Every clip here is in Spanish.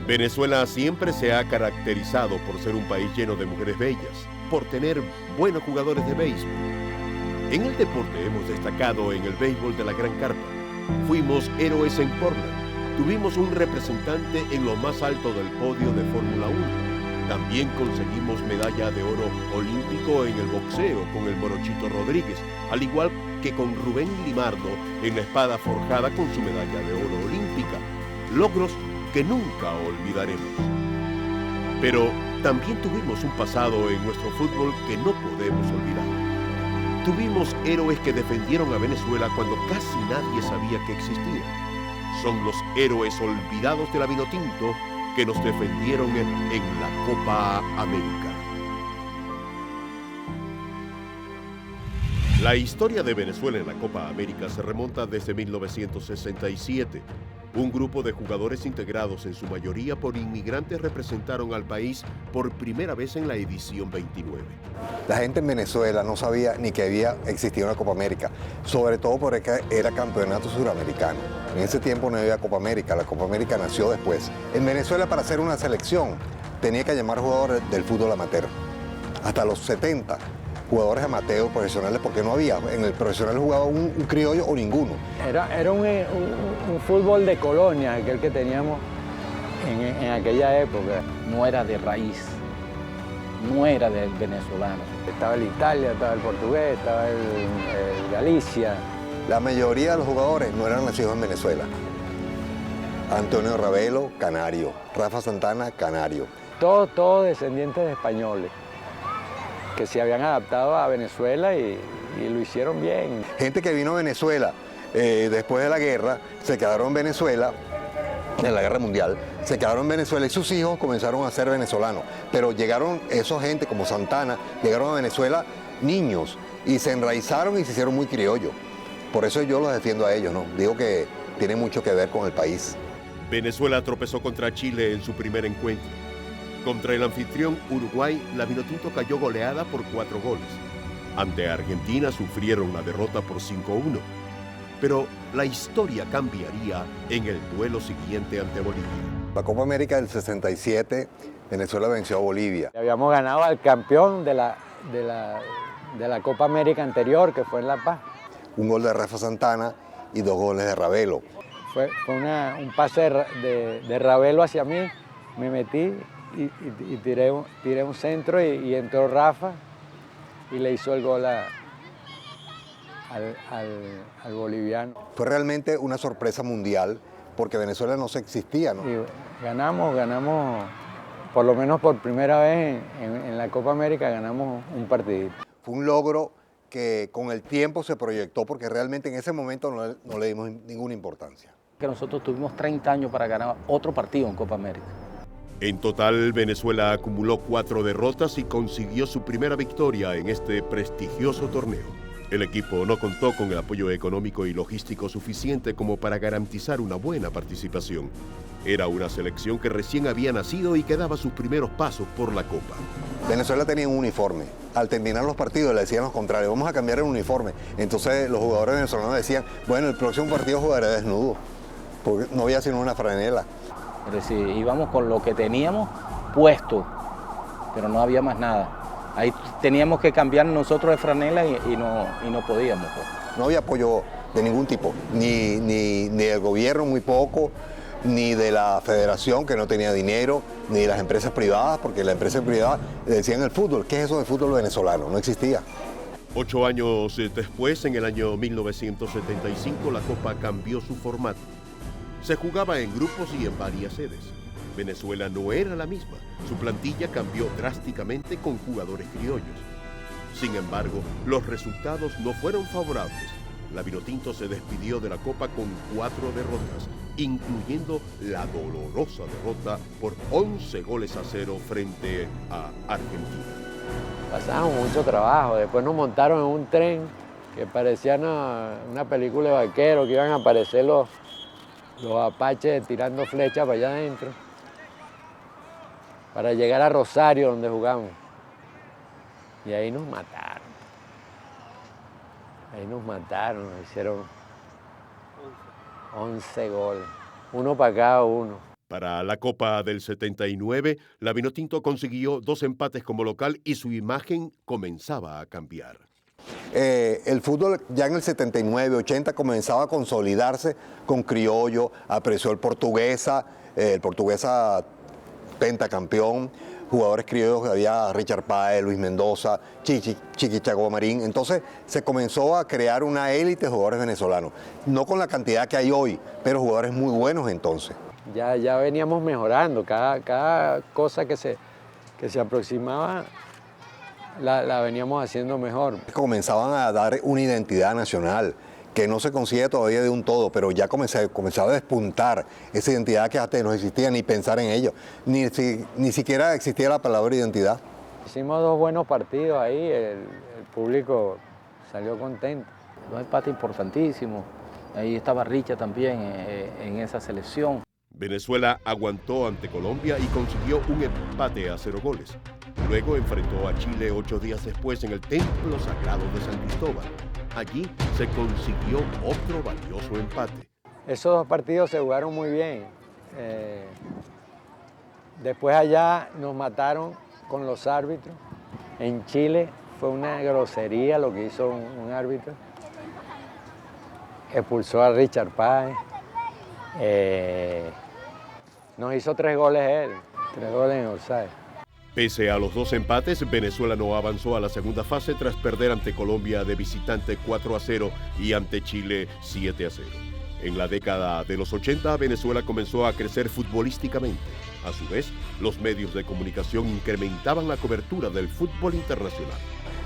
Venezuela siempre se ha caracterizado por ser un país lleno de mujeres bellas, por tener buenos jugadores de béisbol. En el deporte hemos destacado en el béisbol de la Gran Carpa. Fuimos héroes en Portland. Tuvimos un representante en lo más alto del podio de Fórmula 1. También conseguimos medalla de oro olímpico en el boxeo con el Morochito Rodríguez, al igual que con Rubén Limardo en la espada forjada con su medalla de oro olímpica. Logros que nunca olvidaremos. Pero también tuvimos un pasado en nuestro fútbol que no podemos olvidar. Tuvimos héroes que defendieron a Venezuela cuando casi nadie sabía que existía. Son los héroes olvidados de la Vinotinto que nos defendieron en la Copa América. La historia de Venezuela en la Copa América se remonta desde 1967. Un grupo de jugadores integrados en su mayoría por inmigrantes representaron al país por primera vez en la edición 29. La gente en Venezuela no sabía ni que había existido una Copa América, sobre todo porque era campeonato suramericano. En ese tiempo no había Copa América, la Copa América nació después. En Venezuela, para hacer una selección tenía que llamar jugadores del fútbol amateur. Hasta los 70 jugadores amateurs profesionales, porque no había, en el profesional jugaba un criollo o ninguno. Era un fútbol de colonia, aquel que teníamos en aquella época. No era de raíz, no era del venezolano. Estaba el Italia, estaba el portugués, estaba el Galicia. La mayoría de los jugadores no eran nacidos en Venezuela. Antonio Ravelo, canario. Rafa Santana, canario. Todos descendientes de españoles que se habían adaptado a Venezuela y lo hicieron bien. Gente que vino a Venezuela después de la guerra, se quedaron en Venezuela, en la guerra mundial, se quedaron en Venezuela y sus hijos comenzaron a ser venezolanos. Pero llegaron esos gente como Santana, llegaron a Venezuela niños y se enraizaron y se hicieron muy criollos. Por eso yo los defiendo a ellos, ¿no? Digo que tiene mucho que ver con el país. Venezuela tropezó contra Chile en su primer encuentro. Contra el anfitrión Uruguay, la Vinotinto cayó goleada por 4 goles. Ante Argentina sufrieron la derrota por 5-1. Pero la historia cambiaría en el duelo siguiente ante Bolivia. La Copa América del 67, Venezuela venció a Bolivia. Habíamos ganado al campeón de la Copa América anterior, que fue en La Paz. Un gol de Rafa Santana y 2 goles de Ravelo. Fue un pase de Ravelo hacia mí, me metí y tiré un centro y entró Rafa y le hizo el gol al boliviano. Fue realmente una sorpresa mundial porque Venezuela no se existía, ¿no? Y ganamos, por lo menos por primera vez en la Copa América ganamos un partidito. Fue un logro que con el tiempo se proyectó porque realmente en ese momento no le dimos ninguna importancia. Que nosotros tuvimos 30 años para ganar otro partido en Copa América. En total, Venezuela acumuló 4 derrotas y consiguió su primera victoria en este prestigioso torneo. El equipo no contó con el apoyo económico y logístico suficiente como para garantizar una buena participación. Era una selección que recién había nacido y que daba sus primeros pasos por la Copa. Venezuela tenía un uniforme. Al terminar los partidos le decían los contrarios, vamos a cambiar el uniforme. Entonces los jugadores venezolanos decían, bueno, el próximo partido jugaré desnudo, porque no había sino una franela. Es decir, íbamos con lo que teníamos puesto, pero no había más nada. Ahí teníamos que cambiar nosotros de franela y no podíamos. Pues. No había apoyo de ningún tipo, ni del gobierno, muy poco, ni de la federación, que no tenía dinero, ni de las empresas privadas, porque las empresas privadas decían el fútbol. ¿Qué es eso del fútbol venezolano? No existía. 8 años después, en el año 1975, la Copa cambió su formato. Se jugaba en grupos y en varias sedes. Venezuela no era la misma. Su plantilla cambió drásticamente con jugadores criollos. Sin embargo, los resultados no fueron favorables. La Vinotinto se despidió de la Copa con 4 derrotas, incluyendo la dolorosa derrota por 11-0 frente a Argentina. Pasamos mucho trabajo. Después nos montaron en un tren que parecía una película de vaqueros, que iban a aparecer los apaches tirando flechas para allá adentro, para llegar a Rosario, donde jugamos. Y ahí nos mataron. Nos hicieron 11 goles. Uno para cada uno. Para la Copa del 79, la Vinotinto consiguió 2 empates como local y su imagen comenzaba a cambiar. El fútbol ya en el 79, 80 comenzaba a consolidarse con Criollo, apareció el Portuguesa pentacampeón, jugadores criollos, había Richard Páez, Luis Mendoza, Chiquichago Marín. Entonces se comenzó a crear una élite de jugadores venezolanos, no con la cantidad que hay hoy, pero jugadores muy buenos entonces. Ya veníamos mejorando, cada cosa que se aproximaba la veníamos haciendo mejor. Comenzaban a dar una identidad nacional que no se consigue todavía de un todo, pero ya comenzaba a despuntar esa identidad que antes no existía, ni pensar en ello, ni siquiera existía la palabra identidad. Hicimos 2 buenos partidos ahí, el público salió contento. 2 empates importantísimos, ahí estaba Richa también en esa selección. Venezuela aguantó ante Colombia y consiguió un empate a 0 goles. Luego enfrentó a Chile 8 días después en el Templo Sagrado de San Cristóbal. Allí se consiguió otro valioso empate. Esos 2 partidos se jugaron muy bien. Después allá nos mataron con los árbitros. En Chile fue una grosería lo que hizo un árbitro. Expulsó a Richard Páez. Nos hizo 3 goles él, 3 goles en offside. Pese a los 2 empates, Venezuela no avanzó a la segunda fase tras perder ante Colombia de visitante 4-0 y ante Chile 7-0. En la década de los 80, Venezuela comenzó a crecer futbolísticamente. A su vez, los medios de comunicación incrementaban la cobertura del fútbol internacional.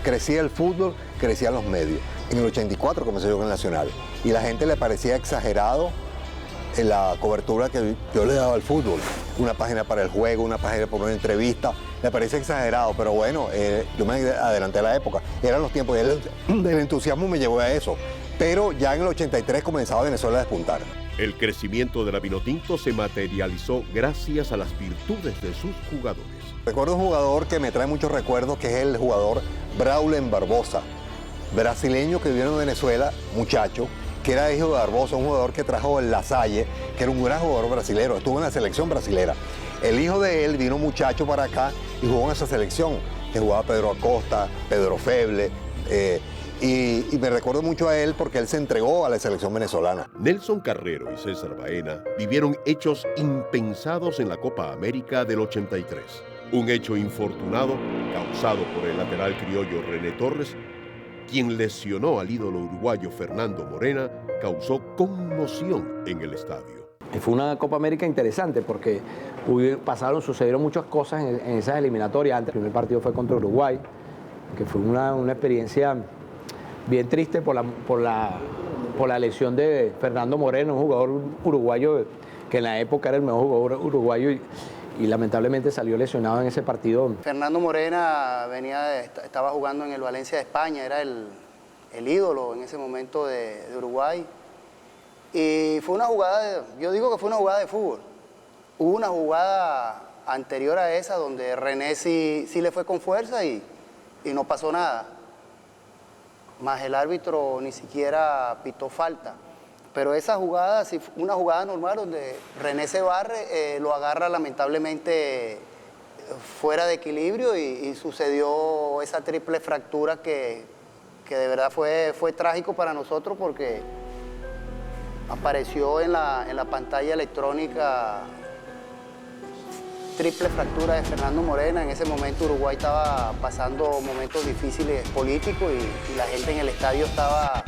Crecía el fútbol, crecían los medios. En el 84 comenzó yo con el Nacional y la gente le parecía exagerado en la cobertura que yo le daba al fútbol. Una página para el juego, una página para una entrevista, me parece exagerado, pero bueno, yo me adelanté a la época. Eran los tiempos y el entusiasmo me llevó a eso. Pero ya en el 83 comenzaba Venezuela a despuntar. El crecimiento de la Vinotinto se materializó gracias a las virtudes de sus jugadores. Recuerdo un jugador que me trae muchos recuerdos, que es el jugador Braulio Barbosa, brasileño que vivió en Venezuela, muchacho, que era hijo de Barbosa, un jugador que trajo el La Salle, que era un gran jugador brasilero, estuvo en la selección brasilera. El hijo de él vino muchacho para acá y jugó en esa selección, que jugaba Pedro Acosta, Pedro Feble, y me recuerdo mucho a él porque él se entregó a la selección venezolana. Nelson Carrero y César Baena vivieron hechos impensados en la Copa América del 83. Un hecho infortunado causado por el lateral criollo René Torres, quien lesionó al ídolo uruguayo Fernando Morena, causó conmoción en el estadio. Fue una Copa América interesante porque sucedieron muchas cosas en esas eliminatorias. Antes, el primer partido fue contra Uruguay, que fue una experiencia bien triste por la lesión de Fernando Morena, un jugador uruguayo que en la época era el mejor jugador uruguayo y lamentablemente salió lesionado en ese partido. Fernando Morena estaba jugando en el Valencia de España, era el ídolo en ese momento de Uruguay. Y fue una jugada, yo digo que fue una jugada de fútbol. Hubo una jugada anterior a esa donde René sí le fue con fuerza y no pasó nada. Más el árbitro ni siquiera pitó falta. Pero esa jugada, sí, una jugada normal donde René se barre, lo agarra lamentablemente fuera de equilibrio y sucedió esa triple fractura que de verdad fue trágico para nosotros porque apareció en la pantalla electrónica triple fractura de Fernando Morena. En ese momento Uruguay estaba pasando momentos difíciles políticos y la gente en el estadio estaba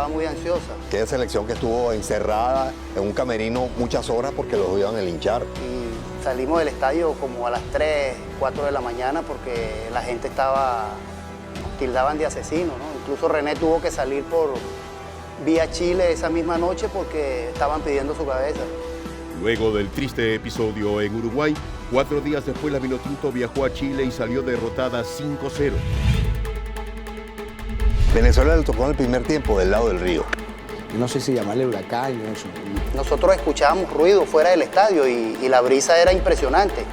muy ansiosa. Aquella selección que estuvo encerrada en un camerino muchas horas porque los iban a linchar. Y salimos del estadio como a las 3, 4 de la mañana porque la gente tildaban de asesino, ¿no? Incluso René tuvo que salir por vía Chile esa misma noche porque estaban pidiendo su cabeza. Luego del triste episodio en Uruguay, 4 días después la Vinotinto viajó a Chile y salió derrotada 5-0. Venezuela le tocó en el primer tiempo del lado del río. No sé si llamarle huracán o eso. Nosotros escuchábamos ruido fuera del estadio y la brisa era impresionante.